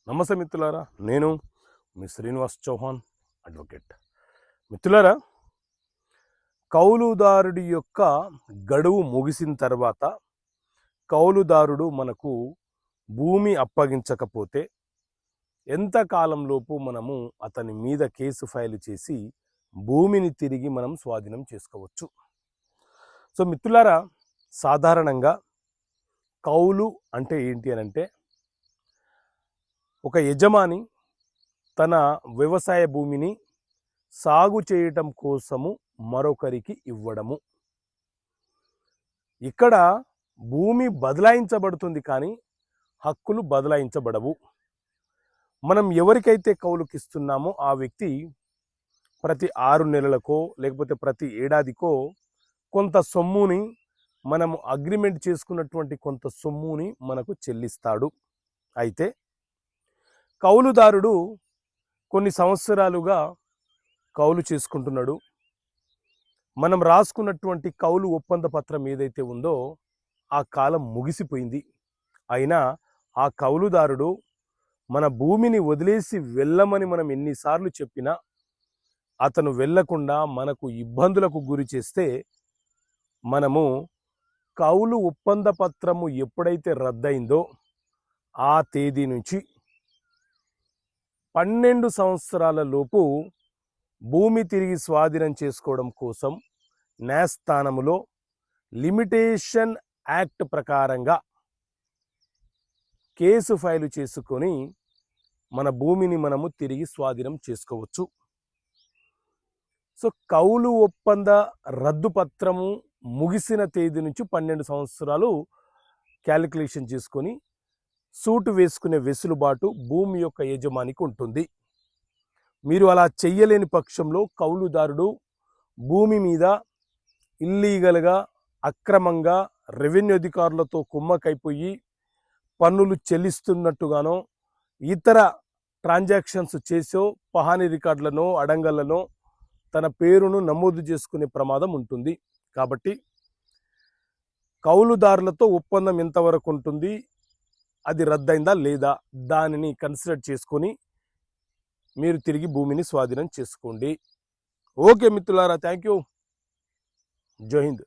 నమస్తే మిత్రులారా, నేను మీ శ్రీనివాస్ చౌహాన్ అడ్వకేట్. మిత్రులారా, కౌలుదారుడి యొక్క గడువు ముగిసిన తర్వాత కౌలుదారుడు మనకు భూమి అప్పగించకపోతే ఎంత కాలంలోపు మనము అతని మీద కేసు ఫైల్ చేసి భూమిని తిరిగి మనం స్వాధీనం చేసుకోవచ్చు. సో మిత్రులారా, సాధారణంగా కౌలు అంటే ఏంటి అని అంటే, ఒక యజమాని తన వ్యవసాయ భూమిని సాగు చేయటం కోసము మరొకరికి ఇవ్వడము. ఇక్కడ భూమి బదలాయించబడుతుంది కానీ హక్కులు బదలాయించబడవు. మనం ఎవరికైతే కౌలుకిస్తున్నామో ఆ వ్యక్తి ప్రతి 6 నెలలకో లేకపోతే ప్రతి ఏడాదికో కొంత సొమ్ముని, మనము అగ్రిమెంట్ చేసుకున్నటువంటి కొంత సొమ్ముని మనకు చెల్లిస్తాడు. అయితే కౌలుదారుడు కొన్ని సంవత్సరాలుగా కౌలు చేసుకుంటున్నాడు. మనం రాసుకున్నటువంటి కౌలు ఒప్పంద పత్రం ఏదైతే ఉందో ఆ కాలం ముగిసిపోయింది. అయినా ఆ కౌలుదారుడు మన భూమిని వదిలేసి వెళ్ళమని మనం ఎన్నిసార్లు చెప్పినా అతను వెళ్ళకుండా మనకు ఇబ్బందులకు గురి చేస్తే, మనము కౌలు ఒప్పంద పత్రము ఎప్పుడైతే రద్దయిందో ఆ తేదీ నుంచి 12 సంవత్సరాల లోపు భూమి తిరిగి స్వాధీనం చేసుకోవడం కోసం న్యాయస్థానములో లిమిటేషన్ యాక్ట్ ప్రకారంగా కేసు ఫైలు చేసుకొని మన భూమిని మనము తిరిగి స్వాధీనం చేసుకోవచ్చు. సో కౌలు ఒప్పంద రద్దు పత్రము ముగిసిన తేదీ నుంచి 12 సంవత్సరాలు క్యాలిక్యులేషన్ చేసుకొని సూటు వేసుకునే వెసులుబాటు భూమి యొక్క యజమానికి ఉంటుంది. మీరు అలా చెయ్యలేని పక్షంలో కౌలుదారుడు భూమి మీద ఇల్లీగల్గా, అక్రమంగా రెవెన్యూ అధికారులతో కుమ్మకైపోయి పన్నులు చెల్లిస్తున్నట్టుగానో ఇతర ట్రాన్సాక్షన్స్ చేసో పహానీ రికార్డులను, అడంగళ్లను తన పేరును నమోదు చేసుకునే ప్రమాదం ఉంటుంది. కాబట్టి కౌలుదారులతో ఒప్పందం ఎంతవరకు ఉంటుంది, అది రద్దయిందా లేదా, దానిని కన్సిడర్ చేసుకొని మీరు తిరిగి భూమిని స్వాధీనం చేసుకోండి. ఓకే మిత్రులారా, థ్యాంక్ యూ. జై హింద్.